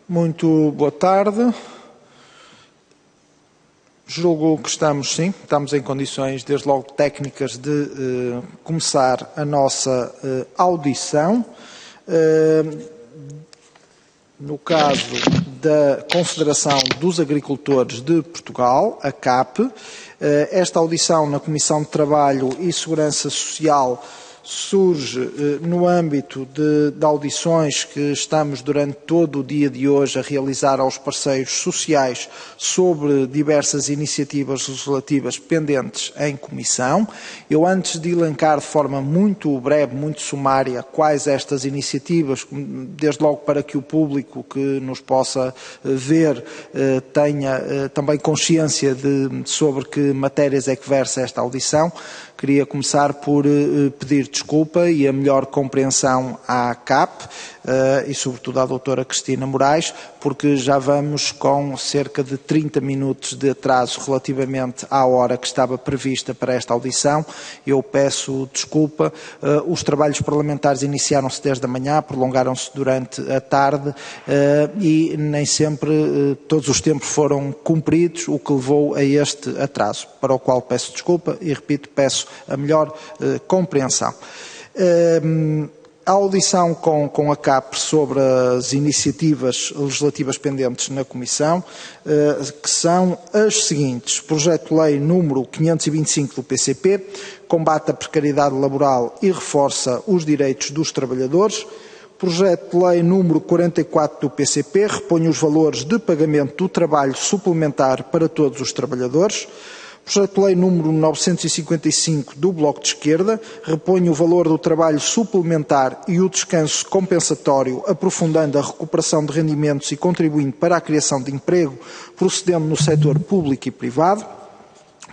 Muito boa tarde. Julgo que estamos em condições, desde logo técnicas, de começar a nossa audição. No caso da Confederação dos Agricultores de Portugal, a CAP, esta audição na Comissão de Trabalho e Segurança Social surge no âmbito de audições que estamos durante todo o dia de hoje a realizar aos parceiros sociais sobre diversas iniciativas legislativas pendentes em comissão. Eu, antes de elencar de forma muito breve, muito sumária, quais estas iniciativas, desde logo para que o público que nos possa ver tenha também consciência sobre que matérias é que versa esta audição, queria começar por pedir desculpa e a melhor compreensão à CAP e, sobretudo, à doutora Cristina Moraes, porque já vamos com cerca de 30 minutos de atraso relativamente à hora que estava prevista para esta audição. Eu peço desculpa. Os trabalhos parlamentares iniciaram-se desde a manhã, prolongaram-se durante a tarde e nem sempre todos os tempos foram cumpridos, o que levou a este atraso, para o qual peço desculpa e, repito, peço a melhor compreensão. A audição com a CAP sobre as iniciativas legislativas pendentes na Comissão, que são as seguintes: Projeto de Lei número 525 do PCP, combate a precariedade laboral e reforça os direitos dos trabalhadores. Projeto de Lei número 44 do PCP, repõe os valores de pagamento do trabalho suplementar para todos os trabalhadores. Projeto de Lei número 955 do Bloco de Esquerda, repõe o valor do trabalho suplementar e o descanso compensatório, aprofundando a recuperação de rendimentos e contribuindo para a criação de emprego, procedendo no setor público e privado.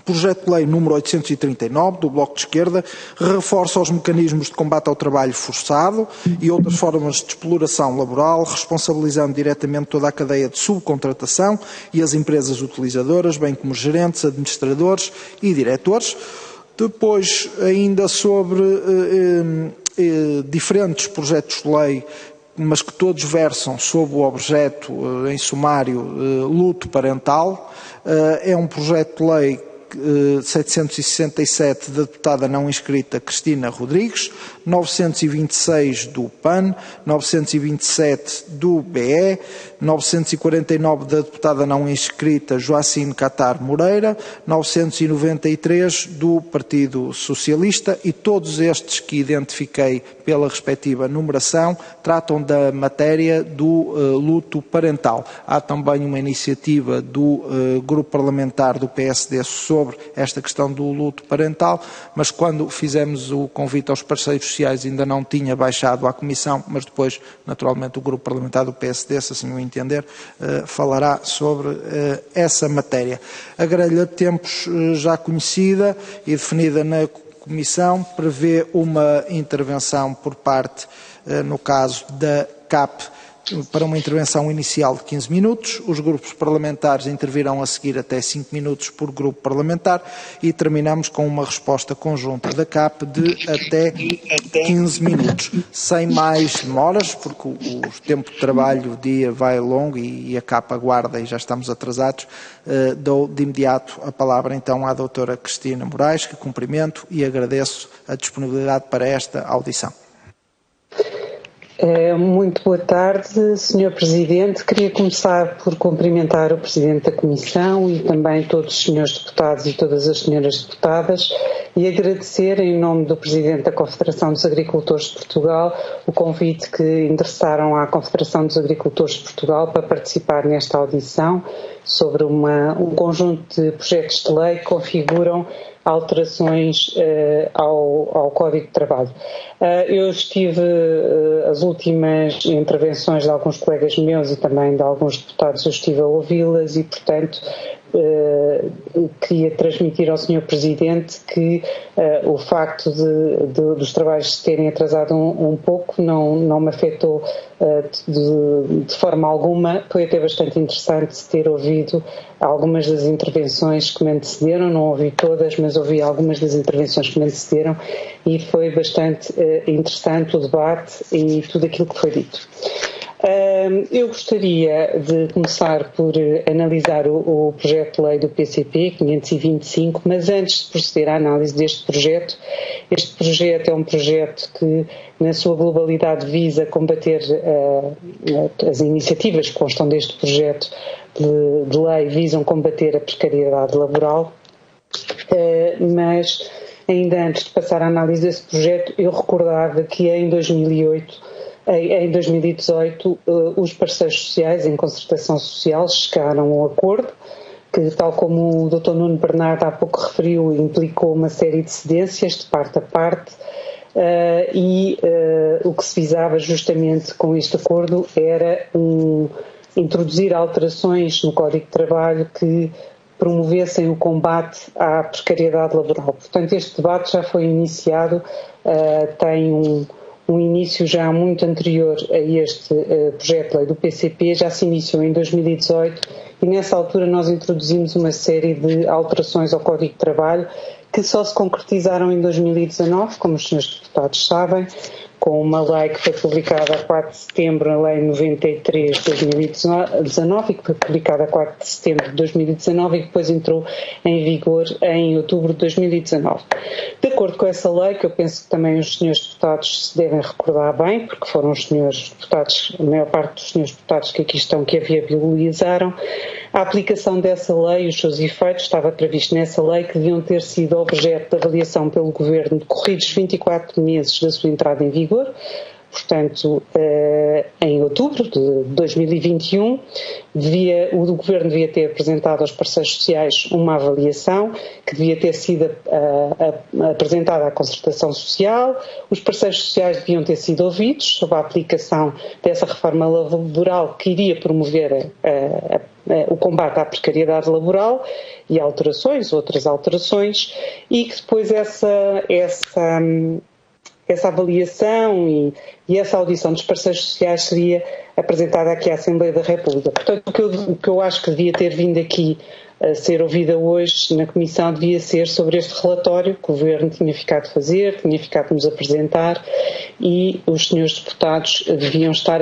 Projeto de Lei número 839 do Bloco de Esquerda, reforça os mecanismos de combate ao trabalho forçado e outras formas de exploração laboral, responsabilizando diretamente toda a cadeia de subcontratação e as empresas utilizadoras, bem como gerentes, administradores e diretores. Depois, ainda sobre diferentes projetos de lei, mas que todos versam sob o objeto, em sumário, luto parental. É um projeto de lei 767 da deputada não inscrita Cristina Rodrigues, 926 do PAN, 927 do BE, 949 da deputada não inscrita Joacine Catar Moreira, 993 do Partido Socialista, e todos estes que identifiquei pela respectiva numeração tratam da matéria do luto parental. Há também uma iniciativa do grupo parlamentar do PSD sobre esta questão do luto parental, mas quando fizemos o convite aos parceiros sociais ainda não tinha baixado à Comissão, mas depois, naturalmente, o grupo parlamentar do PSD, se assim o entender, falará sobre essa matéria. A grelha de tempos já conhecida e definida na Comissão prevê uma intervenção por parte, no caso da CAP, para uma intervenção inicial de 15 minutos, os grupos parlamentares intervirão a seguir até 5 minutos por grupo parlamentar e terminamos com uma resposta conjunta da CAP de até 15 minutos, sem mais demoras, porque o tempo de trabalho, o dia vai longo e a CAP aguarda e já estamos atrasados. Dou de imediato a palavra então à doutora Cristina Moraes, que cumprimento e agradeço a disponibilidade para esta audição. Muito boa tarde, Sr. Presidente. Queria começar por cumprimentar o Presidente da Comissão e também todos os senhores deputados e todas as senhoras deputadas e agradecer, em nome do Presidente da Confederação dos Agricultores de Portugal, o convite que endereçaram à Confederação dos Agricultores de Portugal para participar nesta audição sobre um conjunto de projetos de lei que configuram alterações ao Código de Trabalho. Eu estive, as últimas intervenções de alguns colegas meus e também de alguns deputados, eu estive a ouvi-las e, portanto, queria transmitir ao Sr. Presidente que o facto dos trabalhos se terem atrasado um pouco não me afetou de forma alguma. Foi até bastante interessante ter ouvido algumas das intervenções que me antecederam, não ouvi todas, mas ouvi algumas das intervenções que me antecederam e foi bastante interessante o debate e tudo aquilo que foi dito. Eu gostaria de começar por analisar o projeto de lei do PCP 525, mas antes de proceder à análise deste projeto, este projeto é um projeto que, na sua globalidade, visa combater as iniciativas que constam deste projeto de lei, visam combater a precariedade laboral, mas ainda antes de passar à análise desse projeto, eu recordava que em 2018, os parceiros sociais em concertação social chegaram a um acordo que, tal como o Dr. Nuno Bernardo há pouco referiu, implicou uma série de cedências de parte a parte, e o que se visava justamente com este acordo era introduzir alterações no Código de Trabalho que promovessem o combate à precariedade laboral. Portanto, este debate já foi iniciado, tem um início já muito anterior a este projeto de lei do PCP, já se iniciou em 2018 e nessa altura nós introduzimos uma série de alterações ao Código de Trabalho que só se concretizaram em 2019, como os senhores deputados sabem, com uma lei que foi publicada a 4 de setembro, a Lei 93 de 2019, e que foi publicada a 4 de setembro de 2019 e que depois entrou em vigor em outubro de 2019. De acordo com essa lei, que eu penso que também os senhores deputados se devem recordar bem, porque foram os senhores deputados, a maior parte dos senhores deputados que aqui estão, que a viabilizaram, a aplicação dessa lei e os seus efeitos estava previsto nessa lei que deviam ter sido objeto de avaliação pelo Governo decorridos 24 meses da sua entrada em vigor. Portanto, em outubro de 2021, o Governo devia ter apresentado aos parceiros sociais uma avaliação que devia ter sido apresentada à concertação social. Os parceiros sociais deviam ter sido ouvidos sobre a aplicação dessa reforma laboral que iria promover o combate à precariedade laboral e outras alterações, e que depois essa avaliação e essa audição dos parceiros sociais seria apresentada aqui à Assembleia da República. Portanto, o que eu acho que devia ter vindo aqui a ser ouvida hoje na Comissão devia ser sobre este relatório que o Governo tinha ficado de fazer, tinha ficado de nos apresentar, e os senhores deputados deviam estar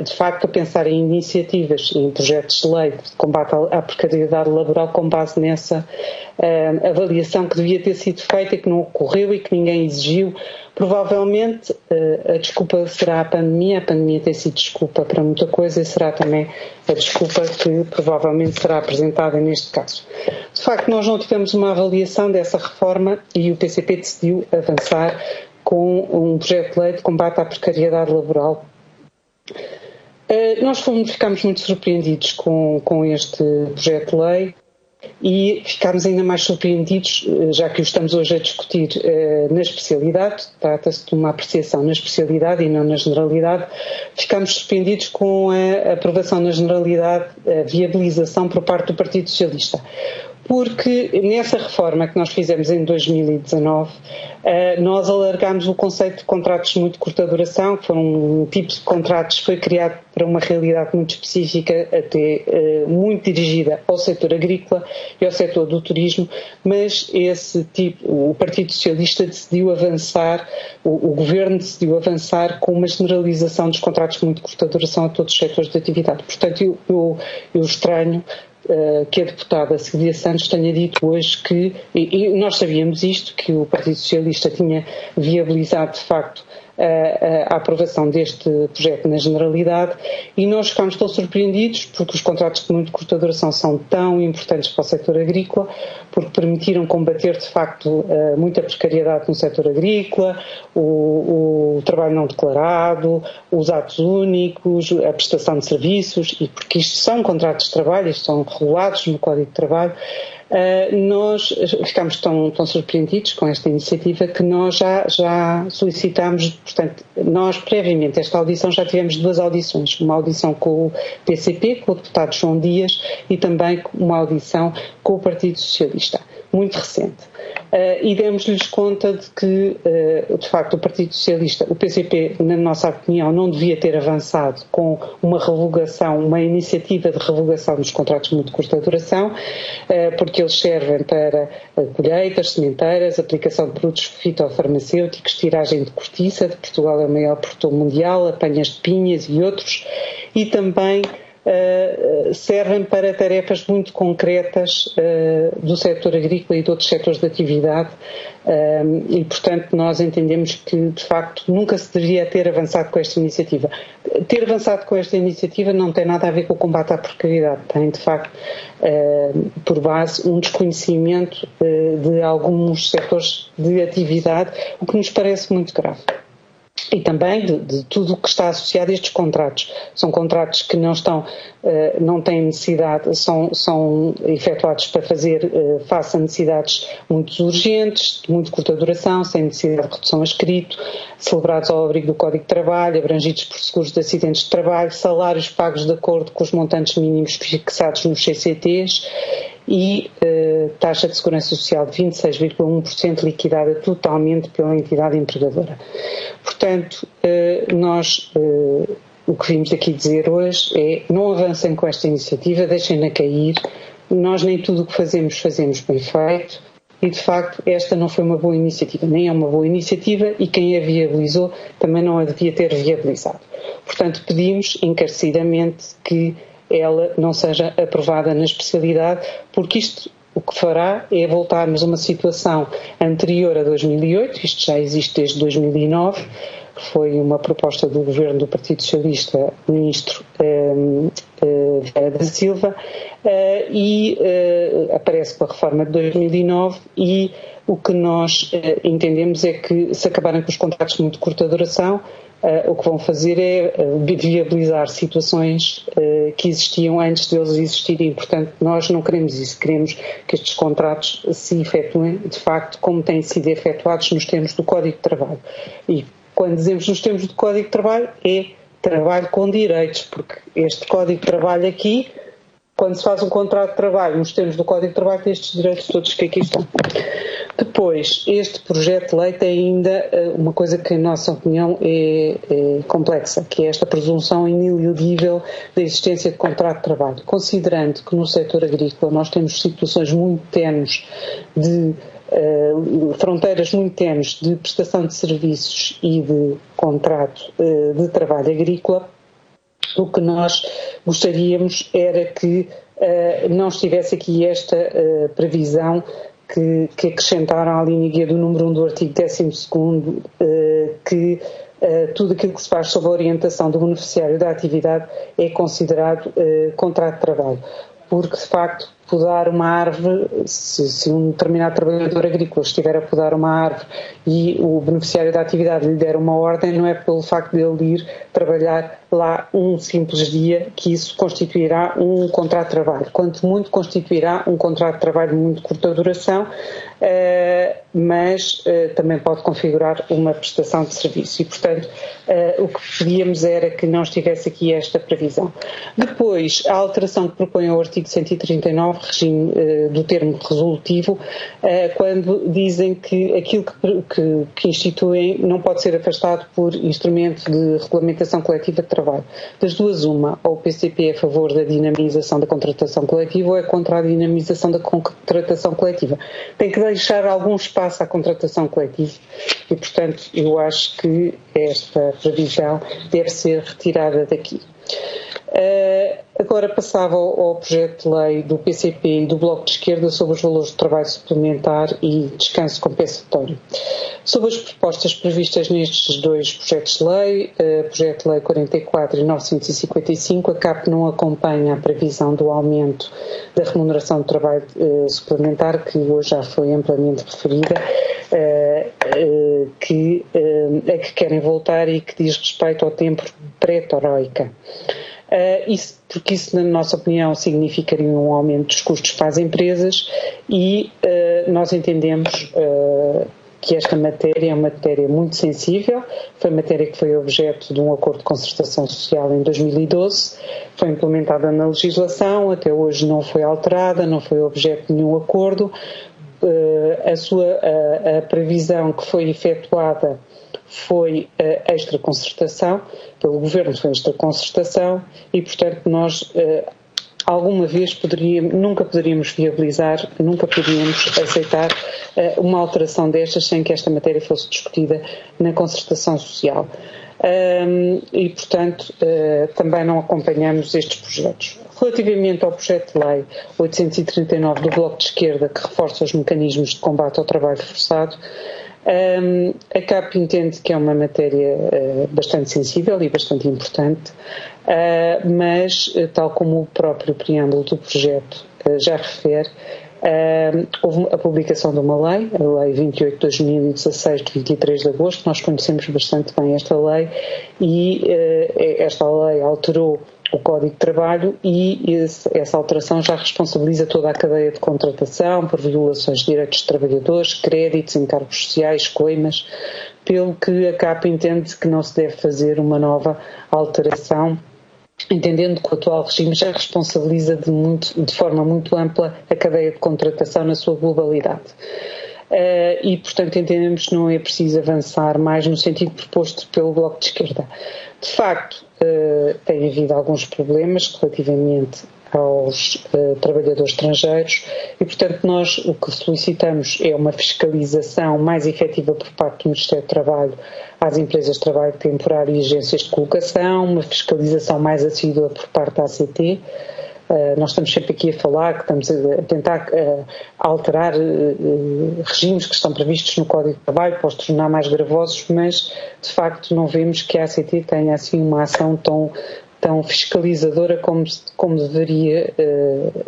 de facto a pensar em iniciativas, em projetos de lei de combate à precariedade laboral com base nessa avaliação que devia ter sido feita e que não ocorreu e que ninguém exigiu. Provavelmente a desculpa será a pandemia tem sido desculpa para muita coisa e será também a desculpa que provavelmente será apresentada neste caso. De facto, nós não tivemos uma avaliação dessa reforma e o PCP decidiu avançar com um projeto de lei de combate à precariedade laboral. Nós ficámos muito surpreendidos com este projeto de lei e ficámos ainda mais surpreendidos, já que o estamos hoje a discutir na especialidade, trata-se de uma apreciação na especialidade e não na generalidade, ficámos surpreendidos com a aprovação na generalidade, a viabilização por parte do Partido Socialista. Porque nessa reforma que nós fizemos em 2019, nós alargámos o conceito de contratos de muito curta duração, que foram um tipo de contratos que foi criado para uma realidade muito específica, até muito dirigida ao setor agrícola e ao setor do turismo, mas o Partido Socialista decidiu avançar, o Governo decidiu avançar com uma generalização dos contratos de muito curta duração a todos os setores de atividade. Portanto, eu estranho que a deputada Silvia Santos tenha dito hoje que, e nós sabíamos isto, que o Partido Socialista tinha viabilizado de facto a aprovação deste projeto na generalidade, e nós ficámos tão surpreendidos porque os contratos de muito curta duração são tão importantes para o setor agrícola, porque permitiram combater de facto muita precariedade no setor agrícola, o trabalho não declarado, os atos únicos, a prestação de serviços, e porque isto são contratos de trabalho, isto são regulados no Código de Trabalho. Nós ficámos tão surpreendidos com esta iniciativa que nós já solicitámos, portanto, nós previamente esta audição já tivemos 2 audições, uma audição com o PCP, com o deputado João Dias, e também uma audição com o Partido Socialista. muito recente. E demos-lhes conta de que, de facto, o Partido Socialista, o PCP, na nossa opinião, não devia ter avançado com uma revogação, uma iniciativa de revogação dos contratos de muito curta duração, porque eles servem para colheitas, sementeiras, aplicação de produtos fitofarmacêuticos, tiragem de cortiça, de Portugal é o maior produtor mundial, apanhas de pinhas e outros, e também servem para tarefas muito concretas do setor agrícola e de outros setores de atividade e, portanto, nós entendemos que, de facto, nunca se deveria ter avançado com esta iniciativa. Ter avançado com esta iniciativa não tem nada a ver com o combate à precariedade, tem, de facto, por base um desconhecimento de alguns setores de atividade, o que nos parece muito grave. E também de tudo o que está associado a estes contratos. São contratos que não têm necessidade, são efetuados para fazer face a necessidades muito urgentes, de muito curta duração, sem necessidade de redução a escrito, celebrados ao abrigo do Código de Trabalho, abrangidos por seguros de acidentes de trabalho, salários pagos de acordo com os montantes mínimos fixados nos CCTs e taxa de segurança social de 26,1% liquidada totalmente pela entidade empregadora. Portanto, nós o que vimos aqui dizer hoje é não avancem com esta iniciativa, deixem-na cair, nós nem tudo o que fazemos bem feito e, de facto, esta não foi uma boa iniciativa, nem é uma boa iniciativa e quem a viabilizou também não a devia ter viabilizado. Portanto, pedimos encarecidamente que ela não seja aprovada na especialidade, porque isto o que fará é voltarmos a uma situação anterior a 2008, isto já existe desde 2009, foi uma proposta do governo do Partido Socialista, ministro Vieira da Silva, e aparece com a reforma de 2009 e o que nós entendemos é que se acabarem com os contratos de muito curta duração, o que vão fazer é viabilizar situações que existiam antes deles existirem. Portanto, nós não queremos isso. Queremos que estes contratos se efetuem, de facto, como têm sido efetuados nos termos do Código de Trabalho. E quando dizemos nos termos do Código de Trabalho, é trabalho com direitos, porque este Código de Trabalho aqui, quando se faz um contrato de trabalho nos termos do Código de Trabalho, tem estes direitos todos que aqui estão. Depois, este projeto de lei tem ainda uma coisa que, em nossa opinião, é complexa, que é esta presunção ineludível da existência de contrato de trabalho. Considerando que no setor agrícola nós temos situações muito tenues de fronteiras muito tenues de prestação de serviços e de contrato de trabalho agrícola, o que nós gostaríamos era que não estivesse aqui esta previsão que acrescentaram à linha guia do número 1 do artigo 12º, que tudo aquilo que se faz sob a orientação do beneficiário da atividade é considerado contrato de trabalho. Porque, de facto, podar uma árvore, se um determinado trabalhador agrícola estiver a podar uma árvore e o beneficiário da atividade lhe der uma ordem, não é pelo facto de ele ir trabalhar lá um simples dia que isso constituirá um contrato de trabalho. Quanto muito constituirá um contrato de trabalho de muito curta duração, mas também pode configurar uma prestação de serviço e, portanto, o que pedíamos era que não estivesse aqui esta previsão. Depois, a alteração que propõe ao artigo 139, regime do termo resolutivo, quando dizem que aquilo que instituem não pode ser afastado por instrumento de regulamentação coletiva de trabalho. Das duas, uma, ou o PCP é a favor da dinamização da contratação coletiva ou é contra a dinamização da contratação coletiva. Tem que deixar algum espaço à contratação coletiva e, portanto, eu acho que esta previsão deve ser retirada daqui. Agora passava ao projeto de lei do PCP e do Bloco de Esquerda sobre os valores de trabalho suplementar e descanso compensatório. Sobre as propostas previstas nestes dois projetos de lei, projeto de lei 44 e 955, a CAP não acompanha a previsão do aumento da remuneração do trabalho suplementar, que hoje já foi amplamente referida, a que querem voltar e que diz respeito ao tempo pré-troika. Porque isso, na nossa opinião, significaria um aumento dos custos para as empresas e nós entendemos que esta matéria é uma matéria muito sensível, foi matéria que foi objeto de um acordo de concertação social em 2012, foi implementada na legislação, até hoje não foi alterada, não foi objeto de nenhum acordo. a previsão que foi efetuada foi extra-concertação, pelo Governo foi extra-concertação e, portanto, nós alguma vez nunca poderíamos viabilizar, nunca poderíamos aceitar uma alteração destas sem que esta matéria fosse discutida na concertação social. E, portanto, também não acompanhamos estes projetos. Relativamente ao projeto de lei 839 do Bloco de Esquerda, que reforça os mecanismos de combate ao trabalho forçado, a CAP entende que é uma matéria bastante sensível e bastante importante, mas, tal como o próprio preâmbulo do projeto já refere, houve a publicação de uma lei, a Lei 28 de 2016, de 23 de agosto. Nós conhecemos bastante bem esta lei e esta lei alterou o Código de Trabalho e essa alteração já responsabiliza toda a cadeia de contratação por violações de direitos de trabalhadores, créditos, encargos sociais, coimas, pelo que a CAP entende que não se deve fazer uma nova alteração, entendendo que o atual regime já responsabiliza de forma muito ampla a cadeia de contratação na sua globalidade. E, portanto, entendemos que não é preciso avançar mais no sentido proposto pelo Bloco de Esquerda. De facto, tem havido alguns problemas relativamente aos trabalhadores estrangeiros e, portanto, nós o que solicitamos é uma fiscalização mais efetiva por parte do Ministério do Trabalho às empresas de trabalho temporário e agências de colocação, uma fiscalização mais assídua por parte da ACT. Nós estamos sempre aqui a falar que estamos a tentar alterar regimes que estão previstos no Código de Trabalho para os tornar mais gravosos, mas de facto não vemos que a ACT tenha assim uma ação tão fiscalizadora como deveria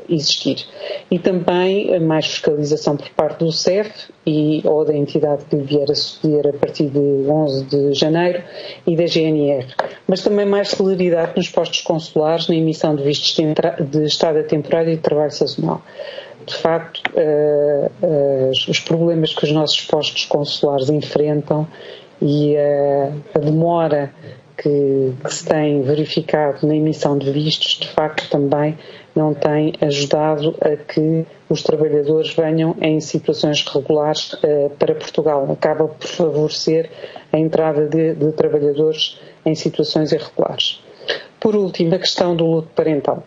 existir. E também mais fiscalização por parte do CEF ou da entidade que lhe vier a suceder a partir de 11 de janeiro e da GNR. Mas também mais celeridade nos postos consulares na emissão de vistos de estada temporária e de trabalho sazonal. De facto, os problemas que os nossos postos consulares enfrentam e a demora que se tem verificado na emissão de vistos, de facto também não tem ajudado a que os trabalhadores venham em situações regulares para Portugal. Acaba por favorecer a entrada de trabalhadores em situações irregulares. Por último, a questão do luto parental.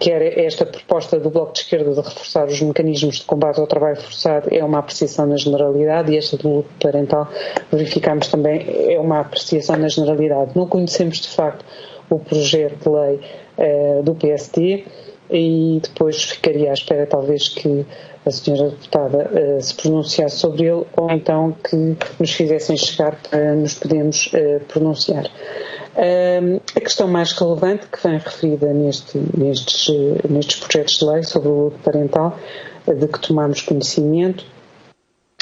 Quer esta proposta do Bloco de Esquerda de reforçar os mecanismos de combate ao trabalho forçado é uma apreciação na generalidade, e esta do luto parental verificamos também é uma apreciação na generalidade. Não conhecemos de facto o projeto de lei do PSD e depois ficaria à espera talvez que a senhora deputada se pronunciasse sobre ele ou então que nos fizessem chegar para nos podermos pronunciar. A questão mais relevante que vem referida nestes projetos de lei sobre o luto parental, de que tomamos conhecimento,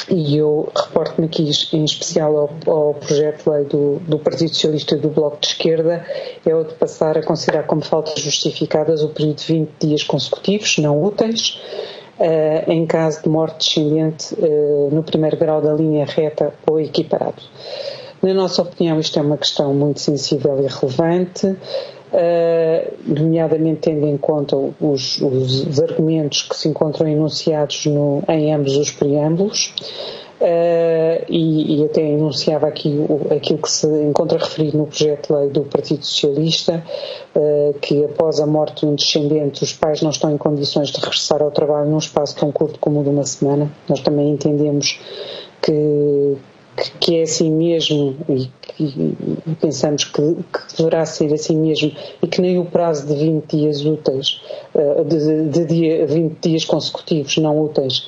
e eu reporto-me aqui em especial ao projeto de lei do Partido Socialista e do Bloco de Esquerda, é o de passar a considerar como faltas justificadas o período de 20 dias consecutivos, não úteis, em caso de morte descendente no primeiro grau da linha reta ou equiparado. Na nossa opinião, isto é uma questão muito sensível e relevante, nomeadamente tendo em conta os argumentos que se encontram enunciados em ambos os preâmbulos, e até enunciava aqui aquilo que se encontra referido no projeto de lei do Partido Socialista, que após a morte de um descendente os pais não estão em condições de regressar ao trabalho num espaço tão curto como o de uma semana. Nós também entendemos que é assim mesmo e pensamos que deverá ser assim mesmo e que nem o prazo de 20 dias úteis, 20 dias consecutivos não úteis,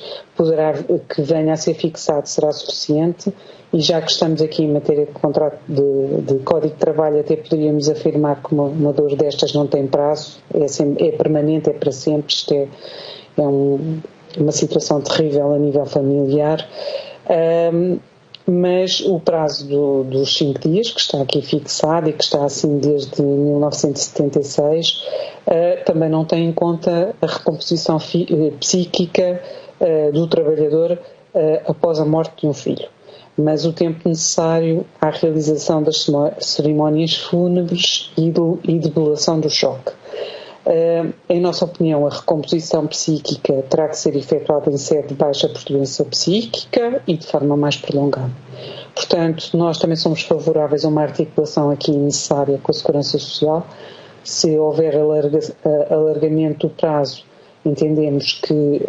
que venha a ser fixado será suficiente, e já que estamos aqui em matéria de contrato de Código de Trabalho, até poderíamos afirmar que uma dor destas não tem prazo, é permanente, é para sempre. Isto é uma situação terrível a nível familiar. Mas o prazo dos 5 dias, que está aqui fixado e que está assim desde 1976, também não tem em conta a recomposição psíquica do trabalhador após a morte de um filho, mas o tempo necessário à realização das cerimónias fúnebres e de velação do choque. Em nossa opinião, a recomposição psíquica terá que ser efetuada em sede de baixa por doença psíquica e de forma mais prolongada. Portanto, nós também somos favoráveis a uma articulação aqui necessária com a Segurança Social. Se houver alargamento do prazo, entendemos que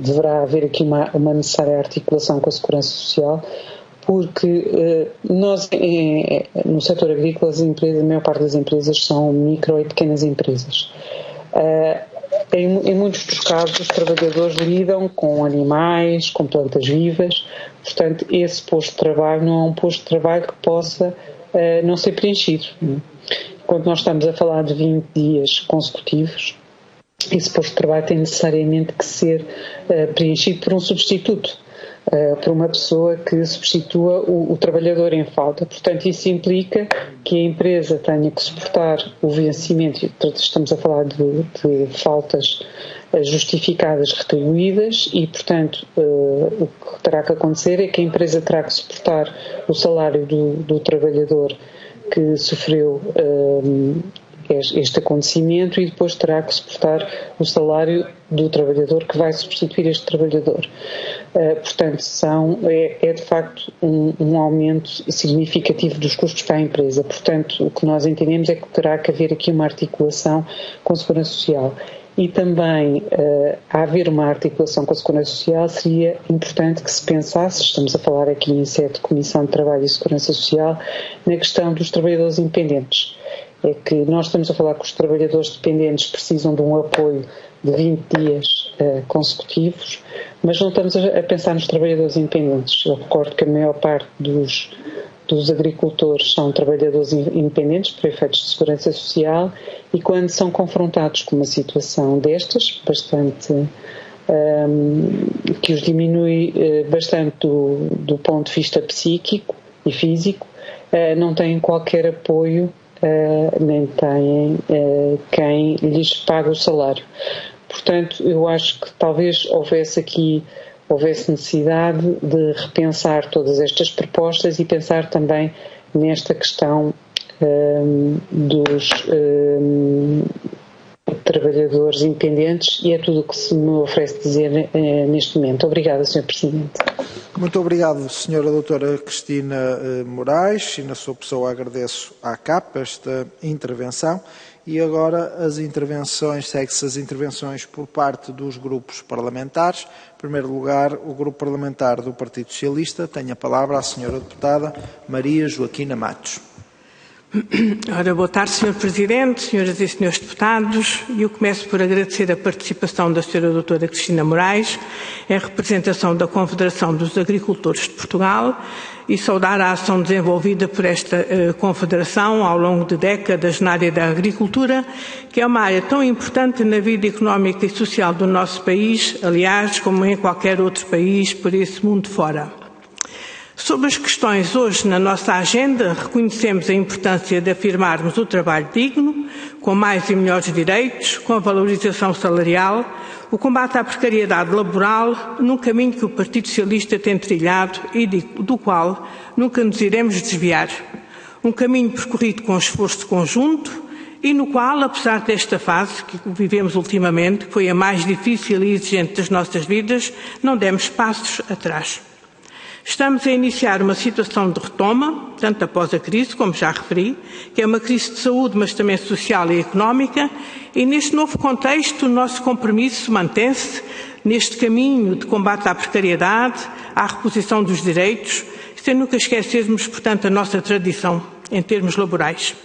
deverá haver aqui uma necessária articulação com a Segurança Social, porque nós, no setor agrícola, a maior parte das empresas são micro e pequenas empresas. Em muitos dos casos, os trabalhadores lidam com animais, com plantas vivas, portanto, esse posto de trabalho não é um posto de trabalho que possa não ser preenchido. Quando nós estamos a falar de 20 dias consecutivos, esse posto de trabalho tem necessariamente que ser preenchido por um substituto, por uma pessoa que substitua o trabalhador em falta. Portanto, isso implica que a empresa tenha que suportar o vencimento, estamos a falar de faltas justificadas, retribuídas, e, portanto, o que terá que acontecer é que a empresa terá que suportar o salário do trabalhador que sofreu este acontecimento, e depois terá que suportar o salário do trabalhador que vai substituir este trabalhador. Portanto, é de facto um aumento significativo dos custos para a empresa. Portanto, o que nós entendemos é que terá que haver aqui uma articulação com a Segurança Social. E também, a haver uma articulação com a Segurança Social, seria importante que se pensasse, estamos a falar aqui em sede de Comissão de Trabalho e Segurança Social, na questão dos trabalhadores independentes. É que nós estamos a falar que os trabalhadores dependentes precisam de um apoio de 20 dias consecutivos, mas não estamos a pensar nos trabalhadores independentes. Eu recordo que a maior parte dos agricultores são trabalhadores independentes por efeitos de segurança social, e quando são confrontados com uma situação destas, bastante que os diminui bastante do ponto de vista psíquico e físico, não têm qualquer apoio, nem têm quem lhes pague o salário. Portanto, eu acho que talvez houvesse necessidade de repensar todas estas propostas e pensar também nesta questão dos trabalhadores independentes, e é tudo o que se me oferece dizer neste momento. Obrigada, Sr. Presidente. Muito obrigado, Sra. Doutora Cristina Moraes, e na sua pessoa agradeço à CAP esta intervenção. E agora segue-se as intervenções por parte dos grupos parlamentares. Em primeiro lugar, o Grupo Parlamentar do Partido Socialista. Tem a palavra a Sra. Deputada Maria Joaquina Matos. Ora, boa tarde, Sr. Presidente, Senhoras e Senhores Deputados. Eu começo por agradecer a participação da Sra. Doutora Cristina Moraes, em representação da Confederação dos Agricultores de Portugal, e saudar a ação desenvolvida por esta Confederação ao longo de décadas na área da agricultura, que é uma área tão importante na vida económica e social do nosso país, aliás, como em qualquer outro país por esse mundo fora. Sobre as questões hoje na nossa agenda, reconhecemos a importância de afirmarmos o trabalho digno, com mais e melhores direitos, com a valorização salarial, o combate à precariedade laboral, num caminho que o Partido Socialista tem trilhado e do qual nunca nos iremos desviar. Um caminho percorrido com esforço conjunto e no qual, apesar desta fase que vivemos ultimamente, que foi a mais difícil e exigente das nossas vidas, não demos passos atrás. Estamos a iniciar uma situação de retoma, tanto após a crise, como já referi, que é uma crise de saúde, mas também social e económica, e neste novo contexto o nosso compromisso mantém-se neste caminho de combate à precariedade, à reposição dos direitos, sem nunca esquecermos, portanto, a nossa tradição em termos laborais.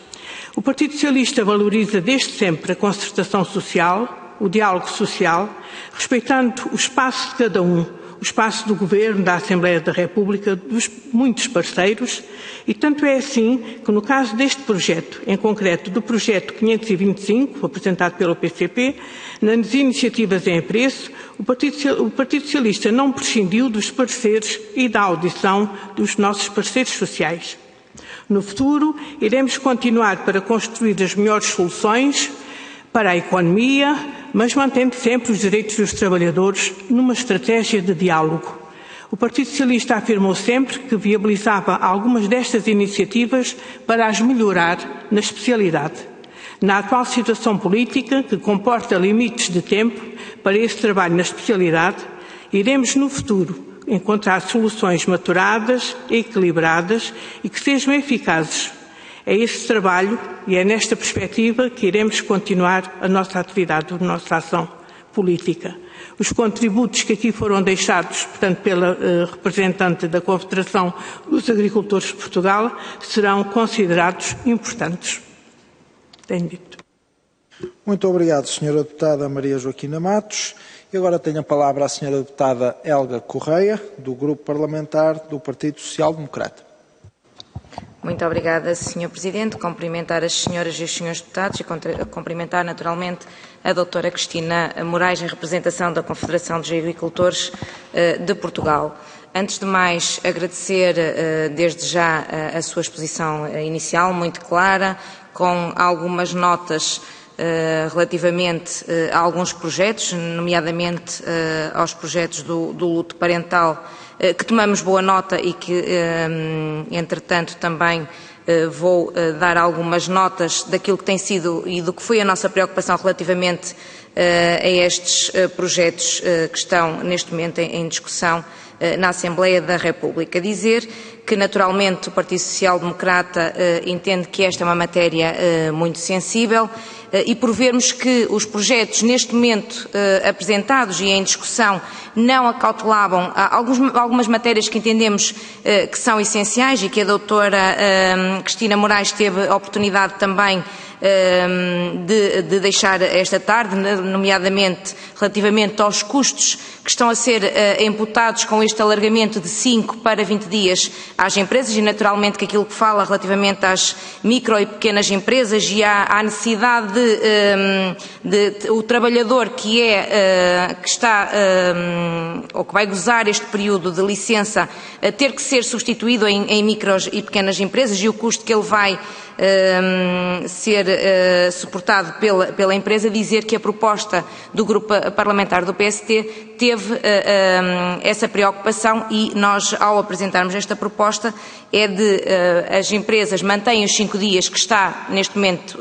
O Partido Socialista valoriza desde sempre a concertação social, o diálogo social, respeitando o espaço de cada um, o espaço do Governo, da Assembleia da República, dos muitos parceiros, e tanto é assim que no caso deste projeto, em concreto do projeto 525, apresentado pelo PCP, nas iniciativas em preço, o Partido Socialista não prescindiu dos parceiros e da audição dos nossos parceiros sociais. No futuro, iremos continuar para construir as melhores soluções para a economia, mas mantendo sempre os direitos dos trabalhadores numa estratégia de diálogo. O Partido Socialista afirmou sempre que viabilizava algumas destas iniciativas para as melhorar na especialidade. Na atual situação política, que comporta limites de tempo para esse trabalho na especialidade, iremos no futuro encontrar soluções maturadas, equilibradas e que sejam eficazes. É este trabalho e é nesta perspectiva que iremos continuar a nossa atividade, a nossa ação política. Os contributos que aqui foram deixados, portanto, pela representante da Confederação dos Agricultores de Portugal, serão considerados importantes. Tenho dito. Muito obrigado, Sra. Deputada Maria Joaquina Matos. E agora tenho a palavra a Sra. Deputada Helga Correia, do Grupo Parlamentar do Partido Social Democrata. Muito obrigada, Sr. Presidente. Cumprimentar as senhoras e os senhores deputados e cumprimentar naturalmente a doutora Cristina Moraes, em representação da Confederação dos Agricultores de Portugal. Antes de mais, agradecer desde já a sua exposição inicial, muito clara, com algumas notas relativamente a alguns projetos, nomeadamente aos projetos do luto parental, que tomamos boa nota e que, entretanto, também vou dar algumas notas daquilo que tem sido e do que foi a nossa preocupação relativamente a estes projetos que estão neste momento em discussão na Assembleia da República. Dizer que, naturalmente, o Partido Social Democrata entende que esta é uma matéria muito sensível e por vermos que os projetos neste momento apresentados e em discussão não acautelavam algumas matérias que entendemos que são essenciais e que a doutora Cristina Moraes teve a oportunidade também de deixar esta tarde, nomeadamente relativamente aos custos que estão a ser imputados com este alargamento de 5 para 20 dias às empresas e naturalmente que aquilo que fala relativamente às micro e pequenas empresas e à necessidade de o trabalhador que está ou que vai gozar este período de licença ter que ser substituído em micro e pequenas empresas e o custo que ele vai ser suportado pela empresa, dizer que a proposta do Grupo Parlamentar do PST teve essa preocupação e nós, ao apresentarmos esta proposta, é de as empresas mantenham os 5 dias que está neste momento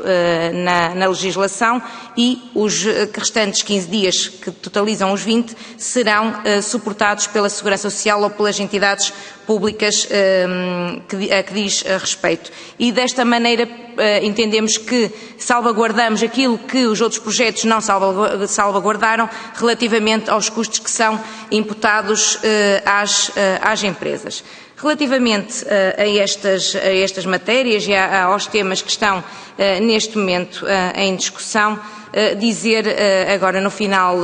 na legislação e os restantes 15 dias, que totalizam os 20, serão suportados pela Segurança Social ou pelas entidades públicas a que diz respeito. E desta maneira entendemos que salvaguardamos aquilo que os outros projetos não salvaguardaram relativamente aos custos que são imputados às empresas. Relativamente a estas matérias e aos temas que estão neste momento em discussão, dizer agora no final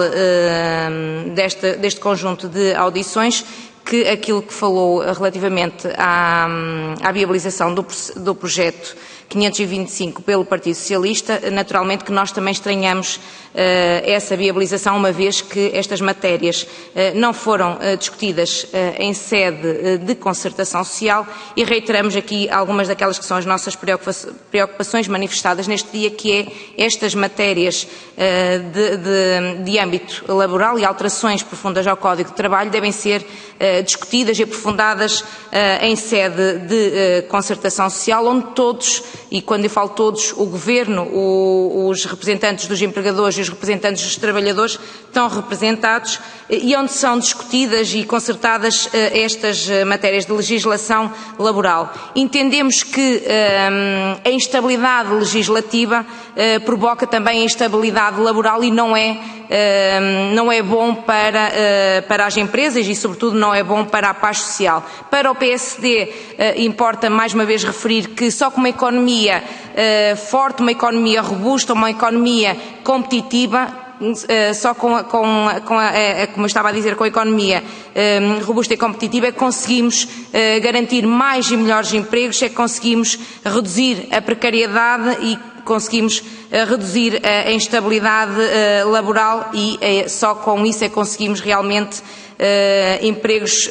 deste conjunto de audições que aquilo que falou relativamente à viabilização do projeto 525 pelo Partido Socialista, naturalmente que nós também estranhamos essa viabilização, uma vez que estas matérias não foram discutidas em sede de concertação social e reiteramos aqui algumas daquelas que são as nossas preocupações manifestadas neste dia, que é estas matérias de âmbito laboral e alterações profundas ao Código de Trabalho devem ser discutidas e aprofundadas em sede de concertação social, onde todos, e quando eu falo todos, o Governo, os representantes dos empregadores e os representantes dos trabalhadores estão representados e onde são discutidas e concertadas estas matérias de legislação laboral. Entendemos que a instabilidade legislativa provoca também a instabilidade laboral e não é bom para as empresas e, sobretudo, não é bom para a paz social. Para o PSD, importa mais uma vez referir que só com uma economia forte, uma economia robusta, uma economia competitiva, só como eu estava a dizer, com a economia robusta e competitiva é que conseguimos garantir mais e melhores empregos, é que conseguimos reduzir a precariedade e conseguimos reduzir a instabilidade laboral e só com isso é que conseguimos realmente empregos,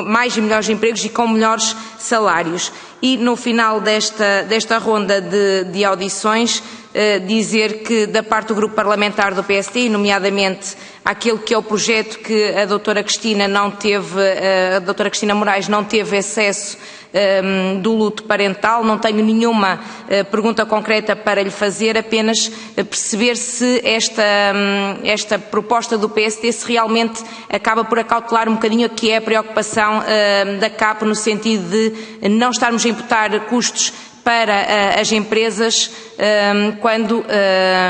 mais e melhores empregos e com melhores salários. E no final desta ronda de audições, dizer que da parte do Grupo Parlamentar do PSD, nomeadamente aquele que é o projeto que a doutora Cristina Moraes não teve acesso do luto parental. Não tenho nenhuma pergunta concreta para lhe fazer, apenas perceber se esta proposta do PSD se realmente acaba por acautelar um bocadinho o que é a preocupação da CAP, no sentido de não estarmos a imputar custos para as empresas quando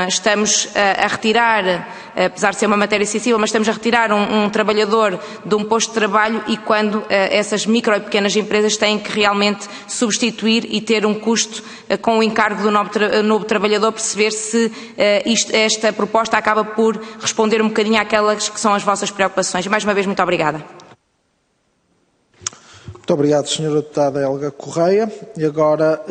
estamos a retirar, apesar de ser uma matéria sensível, mas estamos a retirar um trabalhador de um posto de trabalho, e quando essas micro e pequenas empresas têm que realmente substituir e ter um custo com o encargo do novo trabalhador, perceber se esta proposta acaba por responder um bocadinho àquelas que são as vossas preocupações. Mais uma vez, muito obrigada. Muito obrigado, Sra. Deputada Helga Correia. E agora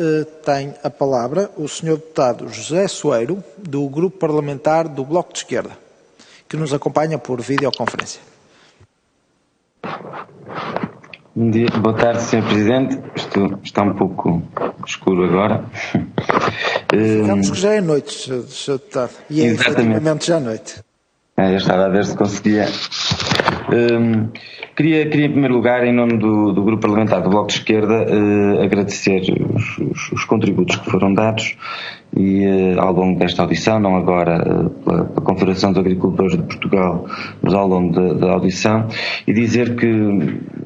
tem a palavra o Sr. Deputado José Soeiro, do Grupo Parlamentar do Bloco de Esquerda, que nos acompanha por videoconferência. Bom dia, boa tarde, Sr. Presidente. Isto está um pouco escuro agora. Ficamos que já é noite, Sr. Deputado. E é efetivamente já noite. Eu estava a ver se conseguia. Queria em primeiro lugar, em nome do Grupo Parlamentar do Bloco de Esquerda, agradecer os contributos que foram dados e ao longo desta audição, não agora pela Confederação dos Agricultores de Portugal, mas ao longo da audição, e dizer que,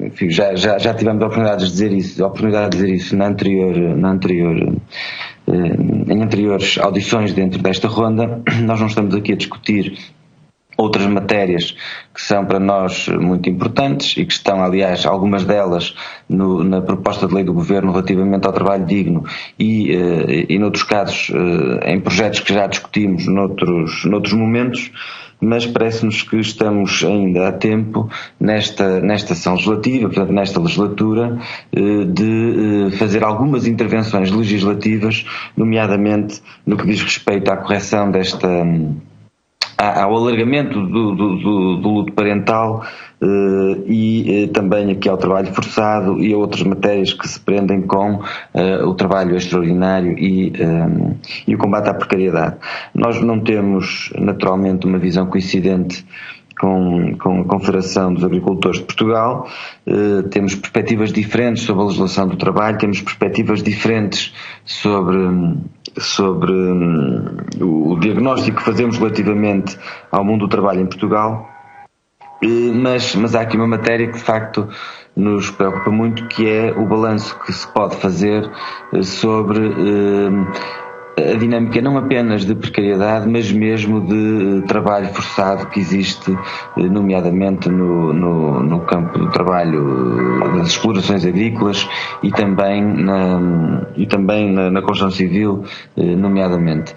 enfim, já tivemos a oportunidade de dizer isso em anteriores audições dentro desta ronda. Nós não estamos aqui a discutir outras matérias que são para nós muito importantes e que estão, aliás, algumas delas na proposta de lei do Governo relativamente ao trabalho digno e noutros casos, em projetos que já discutimos noutros momentos, mas parece-nos que estamos ainda a tempo nesta sessão legislativa, portanto nesta legislatura, de fazer algumas intervenções legislativas, nomeadamente no que diz respeito à correção ao alargamento do luto parental e também aqui ao trabalho forçado e a outras matérias que se prendem com o trabalho extraordinário e o combate à precariedade. Nós não temos, naturalmente, uma visão coincidente com a Confederação dos Agricultores de Portugal. Temos perspectivas diferentes sobre a legislação do trabalho, temos perspectivas diferentes sobre o diagnóstico que fazemos relativamente ao mundo do trabalho em Portugal, mas há aqui uma matéria que de facto nos preocupa muito, que é o balanço que se pode fazer sobre a dinâmica não apenas de precariedade, mas mesmo de trabalho forçado que existe, nomeadamente no campo do trabalho das explorações agrícolas e também na construção civil, nomeadamente.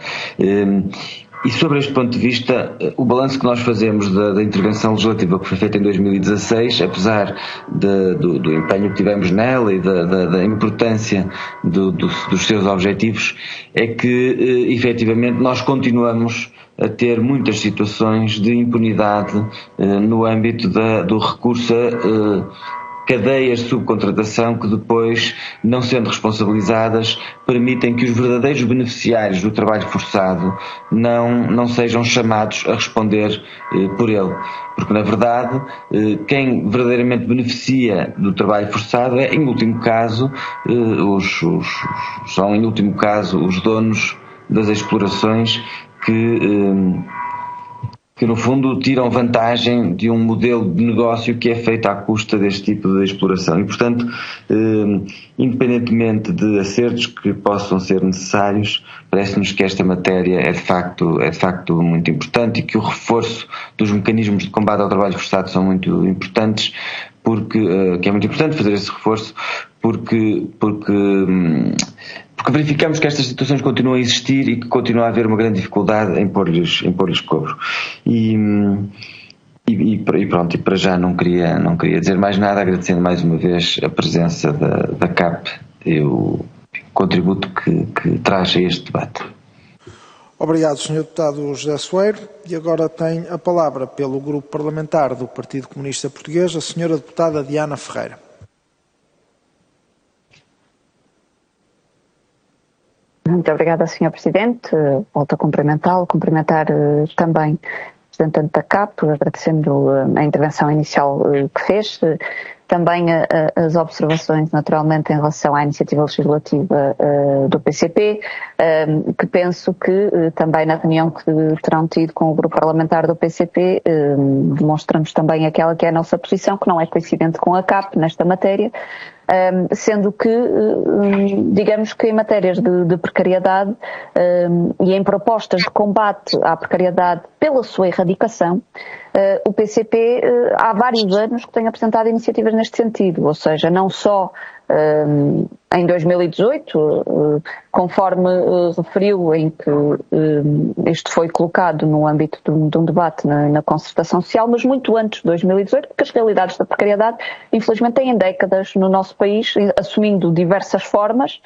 E sobre este ponto de vista, o balanço que nós fazemos da intervenção legislativa que foi feita em 2016, apesar do empenho que tivemos nela e da importância dos seus objetivos, é que efetivamente nós continuamos a ter muitas situações de impunidade no âmbito do recurso a cadeias de subcontratação que depois, não sendo responsabilizadas, permitem que os verdadeiros beneficiários do trabalho forçado não sejam chamados a responder por ele. Porque, na verdade, quem verdadeiramente beneficia do trabalho forçado é, em último caso, são os donos das explorações que no fundo tiram vantagem de um modelo de negócio que é feito à custa deste tipo de exploração. E, portanto, independentemente de acertos que possam ser necessários, parece-nos que esta matéria é de facto muito importante e que o reforço dos mecanismos de combate ao trabalho forçado são muito importantes, que é muito importante fazer esse reforço, porque verificamos que estas situações continuam a existir e que continua a haver uma grande dificuldade em pôr-lhes cobro. E pronto, e para já não queria dizer mais nada, agradecendo mais uma vez a presença da CAP e o contributo que traz a este debate. Obrigado, Sr. Deputado José Soeiro. E agora tem a palavra pelo Grupo Parlamentar do Partido Comunista Português a Sra. Deputada Diana Ferreira. Muito obrigada, Sr. Presidente. Volto a cumprimentar também representante da CAP, agradecendo a intervenção inicial que fez, também as observações, naturalmente, em relação à iniciativa legislativa do PCP, que penso que também na reunião que terão tido com o grupo parlamentar do PCP, demonstramos também aquela que é a nossa posição, que não é coincidente com a CAP nesta matéria, sendo que, digamos que em matérias de precariedade e em propostas de combate à precariedade pela sua erradicação, o PCP há vários anos que tem apresentado iniciativas neste sentido, ou seja, não só em 2018, conforme referiu, em que isto foi colocado no âmbito de um debate na concertação social, mas muito antes de 2018, porque as realidades da precariedade, infelizmente, têm décadas no nosso país, assumindo diversas formas,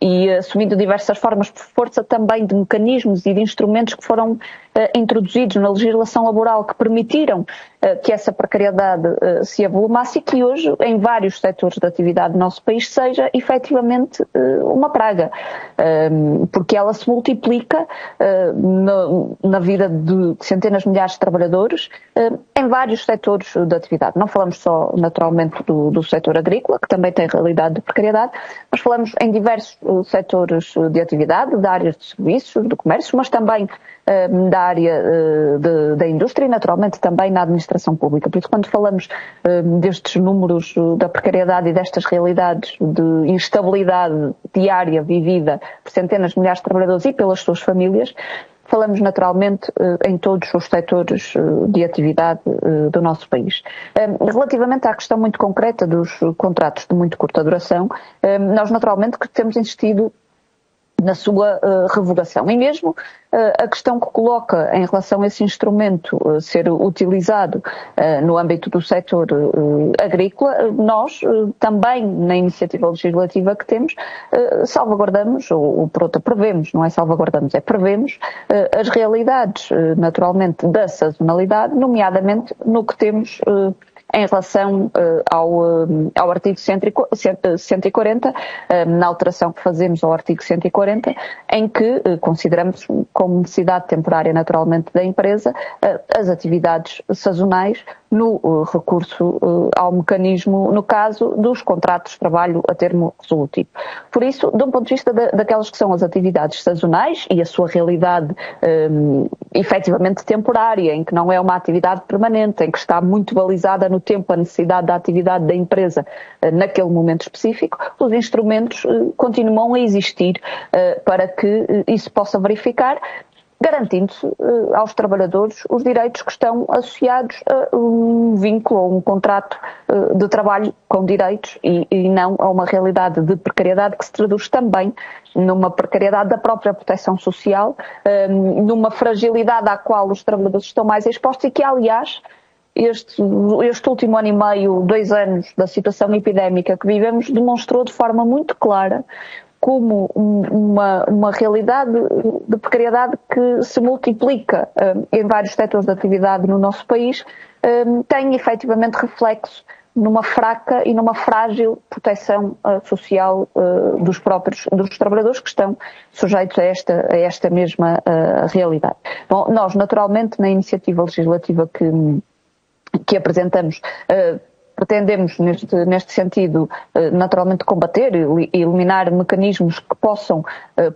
e assumindo diversas formas por força também de mecanismos e de instrumentos que foram introduzidos na legislação laboral que permitiram que essa precariedade se avolumasse e que hoje, em vários setores de atividade do nosso país, seja efetivamente uma praga, porque ela se multiplica na vida de centenas de milhares de trabalhadores em vários setores de atividade. Não falamos só, naturalmente, do setor agrícola, que também tem realidade de precariedade, mas falamos em diversos setores de atividade, da área de serviços, do comércio, mas também da área da indústria e, naturalmente, também na administração pública. Por isso, quando falamos destes números da precariedade e destas realidades de instabilidade diária vivida por centenas de milhares de trabalhadores e pelas suas famílias, falamos naturalmente em todos os setores de atividade do nosso país. Relativamente à questão muito concreta dos contratos de muito curta duração, nós naturalmente que temos insistido na sua revogação. E mesmo a questão que coloca em relação a esse instrumento ser utilizado no âmbito do setor agrícola, nós também na iniciativa legislativa que temos salvaguardamos, ou por outra prevemos, não é salvaguardamos, é prevemos as realidades naturalmente da sazonalidade, nomeadamente no que temos em relação ao artigo 140, na alteração que fazemos ao artigo 140, em que consideramos como necessidade temporária naturalmente da empresa as atividades sazonais no recurso ao mecanismo, no caso dos contratos de trabalho a termo resolutivo. Por isso, de um ponto de vista daquelas que são as atividades sazonais e a sua realidade efetivamente temporária, em que não é uma atividade permanente, em que está muito balizada no tempo a necessidade da atividade da empresa naquele momento específico, os instrumentos continuam a existir para que isso possa verificar, garantindo-se aos trabalhadores os direitos que estão associados a um vínculo ou um contrato de trabalho com direitos e não a uma realidade de precariedade que se traduz também numa precariedade da própria proteção social, numa fragilidade à qual os trabalhadores estão mais expostos e que, aliás, este último ano e meio, 2 anos da situação epidémica que vivemos demonstrou de forma muito clara como uma realidade de precariedade que se multiplica em vários setores de atividade no nosso país, tem efetivamente reflexo numa fraca e numa frágil proteção social dos trabalhadores que estão sujeitos a esta mesma realidade. Bom, nós, naturalmente, na iniciativa legislativa que apresentamos, pretendemos, neste sentido, naturalmente combater e eliminar mecanismos que possam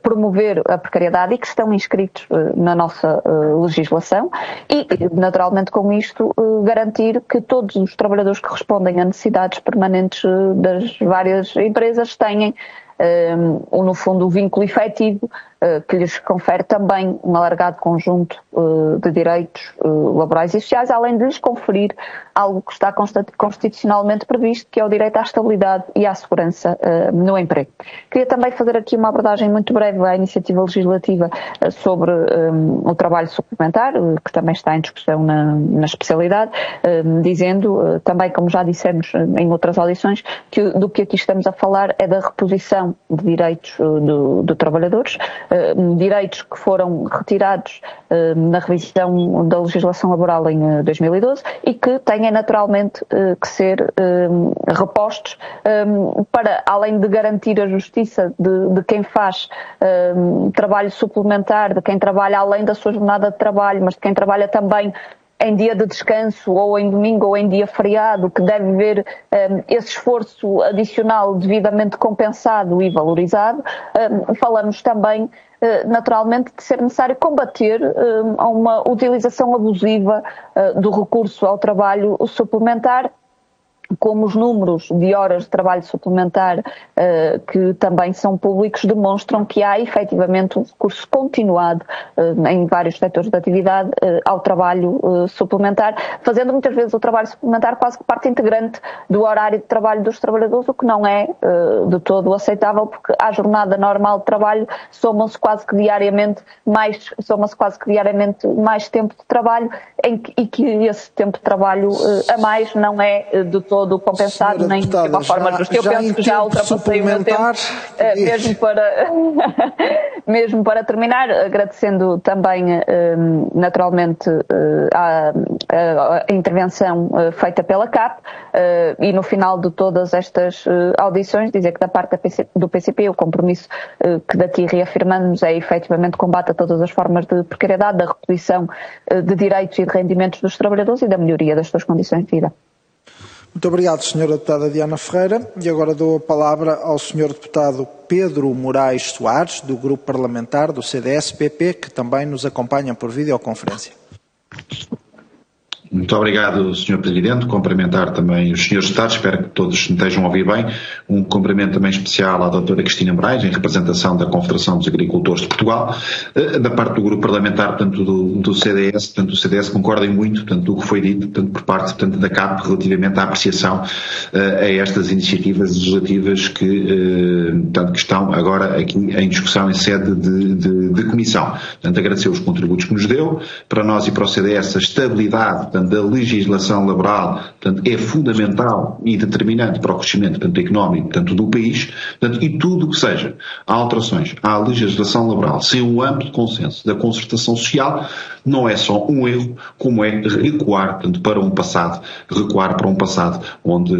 promover a precariedade e que estão inscritos na nossa legislação e, naturalmente, com isto, garantir que todos os trabalhadores que respondem a necessidades permanentes das várias empresas tenham, no fundo, o vínculo efetivo que lhes confere também um alargado conjunto de direitos laborais e sociais, além de lhes conferir algo que está constitucionalmente previsto, que é o direito à estabilidade e à segurança no emprego. Queria também fazer aqui uma abordagem muito breve à iniciativa legislativa sobre o trabalho suplementar, que também está em discussão na especialidade, dizendo, também como já dissemos em outras audições, que do que aqui estamos a falar é da reposição de direitos de trabalhadores, direitos que foram retirados na revisão da legislação laboral em 2012 e que têm naturalmente que ser repostos para, além de garantir a justiça de quem faz trabalho suplementar, de quem trabalha além da sua jornada de trabalho, mas de quem trabalha também em dia de descanso, ou em domingo, ou em dia feriado, que deve ver esse esforço adicional devidamente compensado e valorizado. Falamos também, naturalmente, de ser necessário combater a uma utilização abusiva do recurso ao trabalho suplementar, como os números de horas de trabalho suplementar que também são públicos demonstram que há efetivamente um recurso continuado em vários setores de atividade ao trabalho suplementar, fazendo muitas vezes o trabalho suplementar quase que parte integrante do horário de trabalho dos trabalhadores, o que não é de todo aceitável, porque à jornada normal de trabalho soma-se quase que diariamente mais tempo de trabalho e que esse tempo de trabalho a mais não é de todo compensado, Senhora nem de uma forma justa. Eu penso que já ultrapassei o meu tempo, mesmo para terminar, agradecendo também naturalmente a intervenção feita pela CAP e no final de todas estas audições dizer que da parte do PCP o compromisso que daqui reafirmamos é efetivamente combate a todas as formas de precariedade, da reposição de direitos e de rendimentos dos trabalhadores e da melhoria das suas condições de vida. Muito obrigado, Sra. Deputada Diana Ferreira. E agora dou a palavra ao Sr. Deputado Pedro Moraes Soares, do Grupo Parlamentar do CDS-PP, que também nos acompanha por videoconferência. Muito obrigado, Sr. Presidente. Cumprimentar também os Srs. Deputados, espero que todos me estejam a ouvir bem. Um cumprimento também especial à doutora Cristina Moraes, em representação da Confederação dos Agricultores de Portugal. Da parte do Grupo Parlamentar, portanto, do CDS, portanto, o CDS concorda muito, portanto, do que foi dito, portanto, por parte, portanto, da CAP, relativamente à apreciação a estas iniciativas legislativas portanto, que estão agora aqui em discussão em sede de comissão. Portanto, agradecer os contributos que nos deu. Para nós e para o CDS, a estabilidade, portanto, da legislação laboral, portanto, é fundamental e determinante para o crescimento, portanto, económico, portanto, do país, portanto, e tudo o que seja alterações à legislação laboral sem um amplo consenso da concertação social não é só um erro, como é recuar, portanto, para um passado onde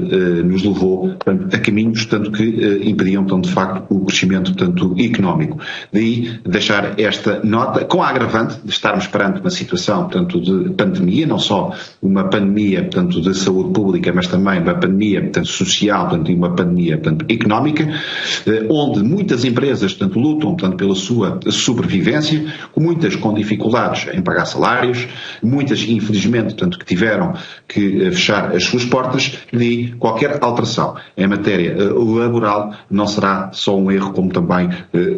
nos levou, portanto, a caminhos, portanto, que impediam, portanto, de facto, o crescimento, portanto, económico. Daí deixar esta nota, com a agravante de estarmos perante uma situação, portanto, de pandemia, não só uma pandemia, portanto, de saúde pública, mas também uma pandemia, portanto, social, portanto, e uma pandemia, portanto, económica, onde muitas empresas, portanto, lutam, portanto, pela sua sobrevivência, muitas com dificuldades em pagar salários, muitas, infelizmente, portanto, que tiveram que fechar as suas portas, e qualquer alteração em matéria laboral não será só um erro, como também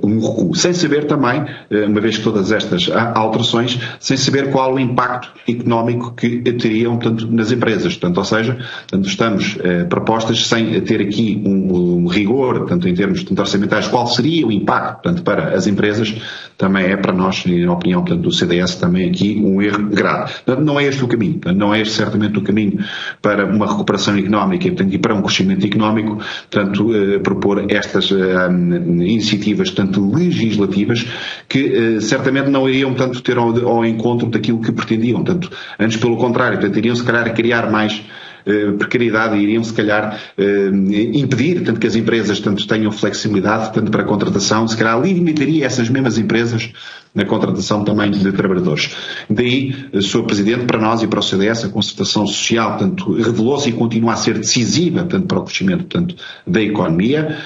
um recuo. Sem saber também, uma vez que todas estas alterações, sem saber qual o impacto económico que teriam, portanto, nas empresas. Portanto, ou seja, portanto, estamos propostas sem ter aqui um rigor, portanto, em termos orçamentais, qual seria o impacto, portanto, para as empresas, também é para nós, na opinião, portanto, do CDS, também aqui um erro grave. Portanto, não é este o caminho, portanto, não é este certamente o caminho para uma recuperação económica, portanto, e para um crescimento económico, portanto, propor estas iniciativas, portanto, legislativas, que certamente não iriam, portanto, ter ao encontro daquilo que pretendiam, portanto, antes pelo contrário, portanto, iriam se calhar criar mais precariedade e iriam se calhar impedir, tanto que as empresas tanto tenham flexibilidade tanto para a contratação, se calhar limitaria essas mesmas empresas na contratação também de trabalhadores. Daí, Sr. Presidente, para nós e para o CDS, a concertação social, portanto, revelou-se e continua a ser decisiva, portanto, para o crescimento, portanto, da economia.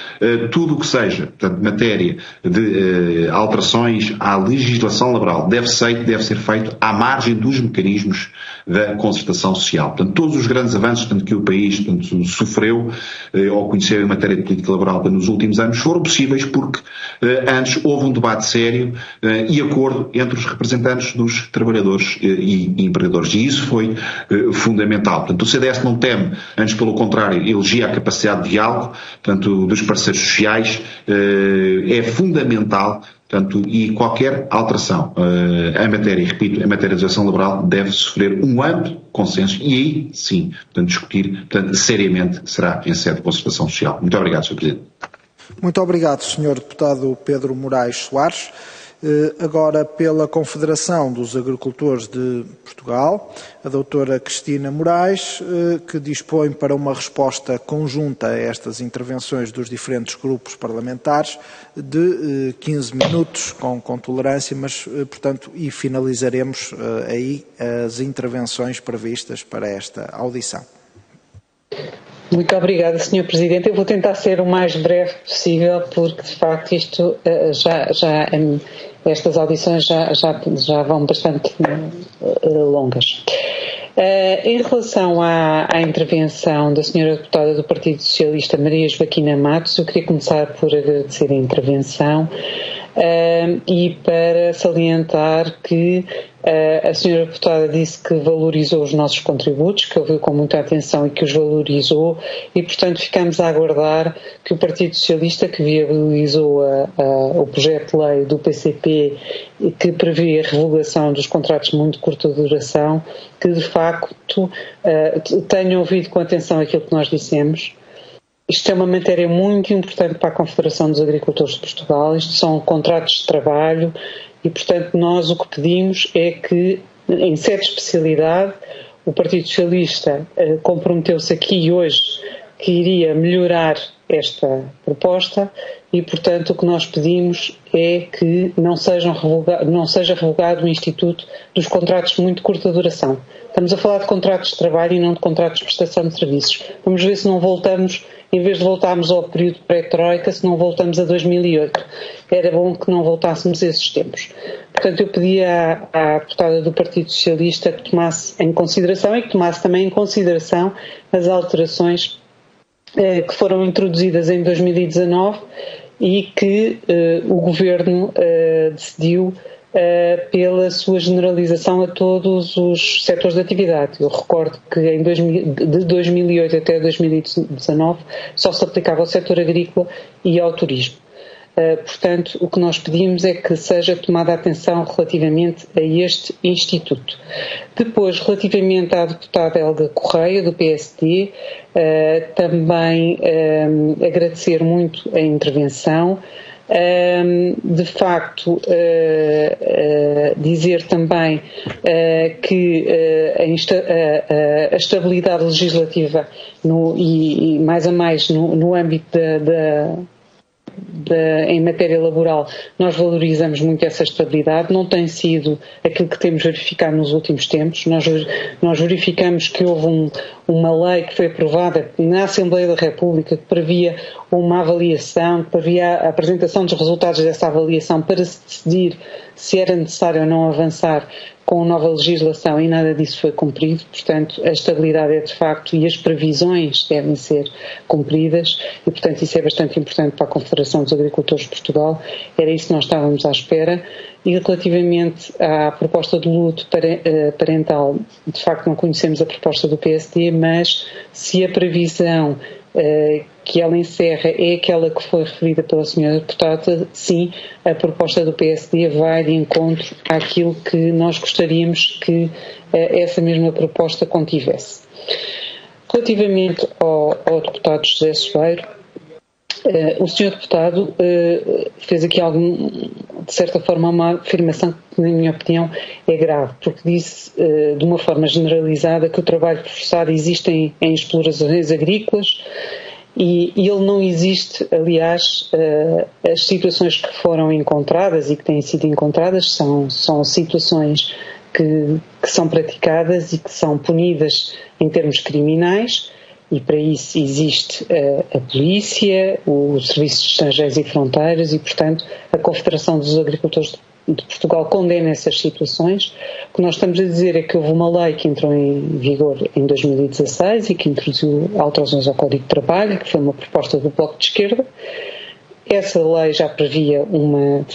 Tudo o que seja, portanto, matéria de alterações à legislação laboral deve ser feito à margem dos mecanismos da concertação social. Portanto, todos os grandes avanços, portanto, que o país, portanto, sofreu ou conheceu em matéria de política laboral nos últimos anos foram possíveis porque antes houve um debate sério e acordo entre os representantes dos trabalhadores e empregadores. E isso foi fundamental. Portanto, o CDS não teme, antes pelo contrário, elogia a capacidade de diálogo, portanto, dos parceiros sociais, é fundamental. Portanto, e qualquer alteração em matéria, repito, em matéria de legislação laboral deve sofrer um amplo consenso e aí, sim, portanto, discutir, portanto, seriamente será em sede de concertação social. Muito obrigado, Sr. Presidente. Muito obrigado, Sr. Deputado Pedro Moraes Soares. Agora, pela Confederação dos Agricultores de Portugal, a doutora Cristina Moraes, que dispõe para uma resposta conjunta a estas intervenções dos diferentes grupos parlamentares de 15 minutos, com tolerância, mas, portanto, e finalizaremos aí as intervenções previstas para esta audição. Muito obrigada, Sr. Presidente. Eu vou tentar ser o mais breve possível, porque, de facto, estas audições já vão bastante longas. Em relação à intervenção da Sra. Deputada do Partido Socialista, Maria Joaquina Matos, eu queria começar por agradecer a intervenção e para salientar que a Sra. Deputada disse que valorizou os nossos contributos, que ouviu com muita atenção e que os valorizou, e portanto ficamos a aguardar que o Partido Socialista, que viabilizou o projeto de lei do PCP que prevê a revogação dos contratos de muito curta duração, que de facto tenha ouvido com atenção aquilo que nós dissemos. Isto é uma matéria muito importante para a Confederação dos Agricultores de Portugal. Isto são contratos de trabalho e, portanto, nós o que pedimos é que, em sede de especialidade, o Partido Socialista comprometeu-se aqui hoje que iria melhorar esta proposta e, portanto, o que nós pedimos é que não seja revogado o Instituto dos contratos de muito curta duração. Estamos a falar de contratos de trabalho e não de contratos de prestação de serviços. Vamos ver se não voltamos, em vez de voltarmos ao período pré-troika, se não voltamos a 2008. Era bom que não voltássemos a esses tempos. Portanto, eu pedi à deputada do Partido Socialista que tomasse em consideração e que tomasse também em consideração as alterações que foram introduzidas em 2019 e que o Governo decidiu pela sua generalização a todos os setores de atividade. Eu recordo que de 2008 até 2019 só se aplicava ao setor agrícola e ao turismo. Portanto, o que nós pedimos é que seja tomada atenção relativamente a este Instituto. Depois, relativamente à deputada Helga Correia, do PSD, também agradecer muito a intervenção. De facto, dizer também que a estabilidade legislativa e mais a mais no âmbito em matéria laboral, nós valorizamos muito essa estabilidade. Não tem sido aquilo que temos verificado nos últimos tempos. Nós verificamos que houve uma lei que foi aprovada na Assembleia da República que previa uma avaliação, que previa a apresentação dos resultados dessa avaliação para se decidir se era necessário ou não avançar com nova legislação, e nada disso foi cumprido. Portanto, a estabilidade é de facto, e as previsões devem ser cumpridas, e portanto isso é bastante importante para a Confederação dos Agricultores de Portugal. Era isso que nós estávamos à espera. E relativamente à proposta de luto parental, de facto não conhecemos a proposta do PSD, mas se a previsão que ela encerra é aquela que foi referida pela Sra. Deputada, sim, a proposta do PSD vai de encontro àquilo que nós gostaríamos que essa mesma proposta contivesse. Relativamente ao deputado José Soeiro, o Sr. Deputado fez aqui de certa forma, uma afirmação que, na minha opinião, é grave, porque disse de uma forma generalizada que o trabalho forçado existe em explorações agrícolas e ele não existe. Aliás, as situações que foram encontradas e que têm sido encontradas são situações que são praticadas e que são punidas em termos criminais. E para isso existe a polícia, o Serviço de Estrangeiros e Fronteiras e, portanto, a Confederação dos Agricultores de Portugal condena essas situações. O que nós estamos a dizer é que houve uma lei que entrou em vigor em 2016 e que introduziu alterações ao Código de Trabalho, que foi uma proposta do Bloco de Esquerda. Essa lei já previa uma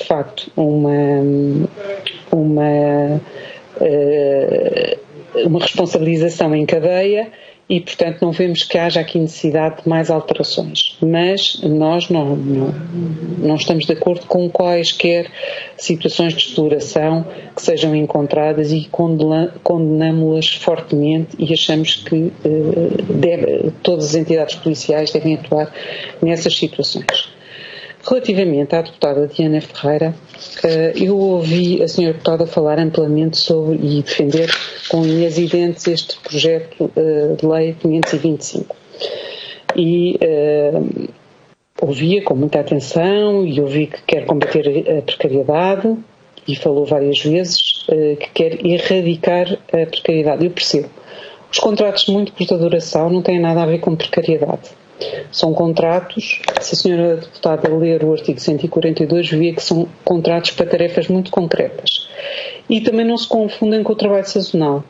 responsabilização em cadeia. E, portanto, não vemos que haja aqui necessidade de mais alterações. Mas nós não estamos de acordo com quaisquer situações de exploração que sejam encontradas e condenamos-las fortemente e achamos que todas as entidades policiais devem atuar nessas situações. Relativamente à deputada Diana Ferreira, eu ouvi a senhora deputada falar amplamente sobre e defender com unhas e dentes este projeto de lei 525. E ouvia com muita atenção e ouvi que quer combater a precariedade e falou várias vezes que quer erradicar a precariedade. Eu percebo. Os contratos de muito curta duração não têm nada a ver com precariedade. São contratos, se a senhora deputada ler o artigo 142, vê que são contratos para tarefas muito concretas. E também não se confundem com o trabalho sazonal.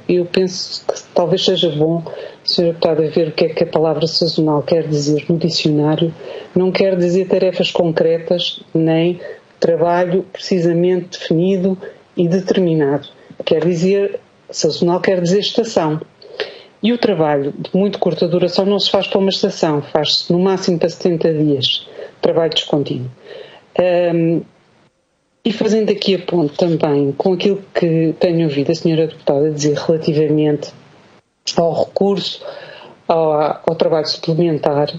Eu penso que talvez seja bom a senhora deputada ver o que é que a palavra sazonal quer dizer no dicionário. Não quer dizer tarefas concretas, nem trabalho precisamente definido e determinado. Quer dizer, sazonal quer dizer estação. E o trabalho de muito curta duração não se faz para uma estação, faz-se no máximo para 70 dias, trabalho descontínuo. E fazendo aqui a ponto também com aquilo que tenho ouvido a senhora deputada dizer relativamente ao recurso ao trabalho suplementar,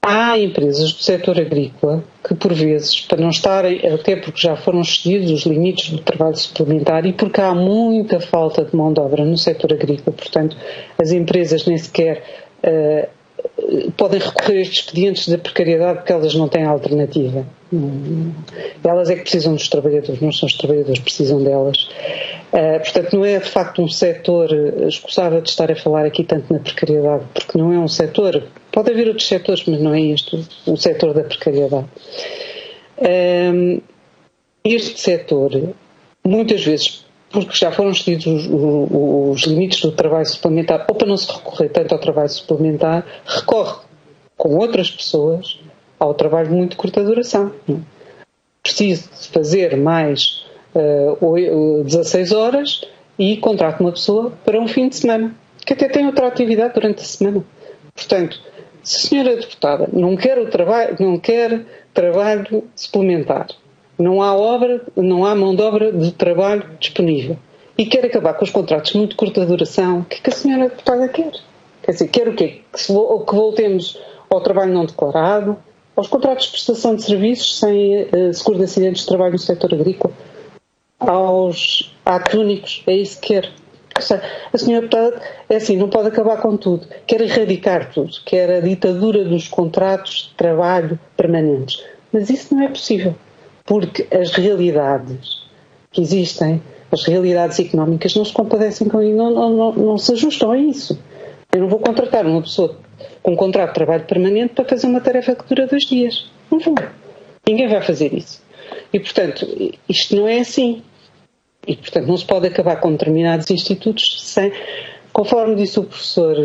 há empresas do setor agrícola que, por vezes, para não estarem, até porque já foram excedidos os limites do trabalho suplementar e porque há muita falta de mão de obra no setor agrícola, portanto, as empresas nem sequer podem recorrer a estes expedientes da precariedade porque elas não têm alternativa. Elas é que precisam dos trabalhadores, não são os trabalhadores que precisam delas. Portanto, não é de facto um setor, escusava de estar a falar aqui tanto na precariedade, porque não é um setor, pode haver outros setores, mas não é este o setor da precariedade. Este setor, muitas vezes, porque já foram excedidos os limites do trabalho suplementar, ou para não se recorrer tanto ao trabalho suplementar, recorre com outras pessoas ao trabalho de muito curta duração. Preciso de fazer mais 16 horas e contrato uma pessoa para um fim de semana, que até tem outra atividade durante a semana. Portanto, se a senhora deputada não quer trabalho suplementar, não há mão de obra de trabalho disponível e quer acabar com os contratos de muito curta duração, o que é que a senhora deputada quer? Quer dizer, quer o quê? Que voltemos ao trabalho não declarado, aos contratos de prestação de serviços sem seguro de acidentes de trabalho no setor agrícola, aos atos únicos, é isso que quer. A senhora deputada é assim, não pode acabar com tudo, quer erradicar tudo, quer a ditadura dos contratos de trabalho permanentes, mas isso não é possível, porque as realidades que existem, as realidades económicas não se compadecem com isso, não se ajustam a isso. Eu não vou contratar uma pessoa com um contrato de trabalho permanente para fazer uma tarefa que dura 2 dias. Não vou. Ninguém vai fazer isso. E, portanto, isto não é assim. E, portanto, não se pode acabar com determinados institutos sem, conforme disse o professor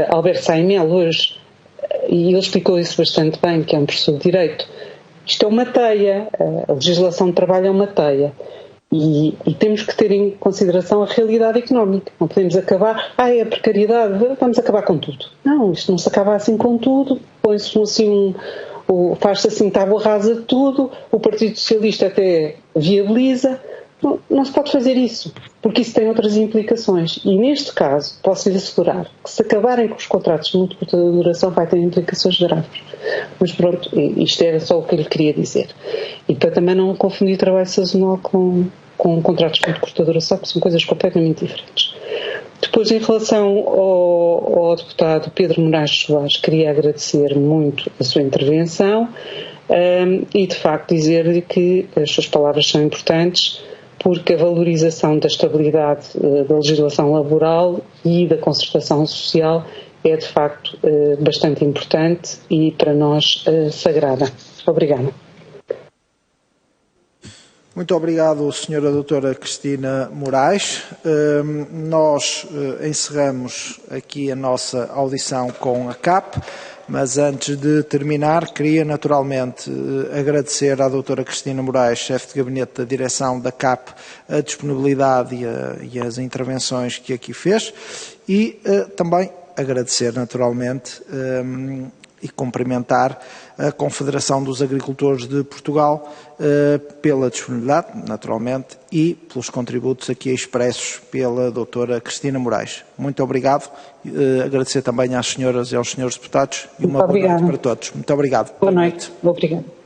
Alberto Saimel hoje, e ele explicou isso bastante bem, que é um professor de Direito, isto é uma teia, a legislação de trabalho é uma teia. E temos que ter em consideração a realidade económica. Não podemos acabar, é a precariedade, vamos acabar com tudo. Não, isto não se acaba assim com tudo, põe-se assim faz-se assim tábua rasa de tudo, o Partido Socialista até viabiliza. Não se pode fazer isso, porque isso tem outras implicações. E neste caso, posso lhe assegurar que se acabarem com os contratos de muito curta duração vai ter implicações graves. Mas pronto, isto era só o que eu lhe queria dizer. E para também não confundir trabalho sazonal com contratos de muito curta duração, que são coisas completamente diferentes. Depois, em relação ao deputado Pedro Moraes Soares, queria agradecer muito a sua intervenção e, de facto, dizer-lhe que as suas palavras são importantes, porque a valorização da estabilidade da legislação laboral e da concertação social é, de facto, bastante importante e, para nós, sagrada. Obrigada. Muito obrigado, Sra. Doutora Cristina Moraes. Nós encerramos aqui a nossa audição com a CAP, mas antes de terminar, queria naturalmente agradecer à doutora Cristina Moraes, chefe de gabinete da direção da CAP, a disponibilidade e as intervenções que aqui fez e também agradecer naturalmente e cumprimentar a Confederação dos Agricultores de Portugal pela disponibilidade, naturalmente, e pelos contributos aqui expressos pela doutora Cristina Moraes. Muito obrigado. Agradecer também às senhoras e aos senhores deputados e uma boa noite para todos. Muito obrigado. Boa noite. Obrigado.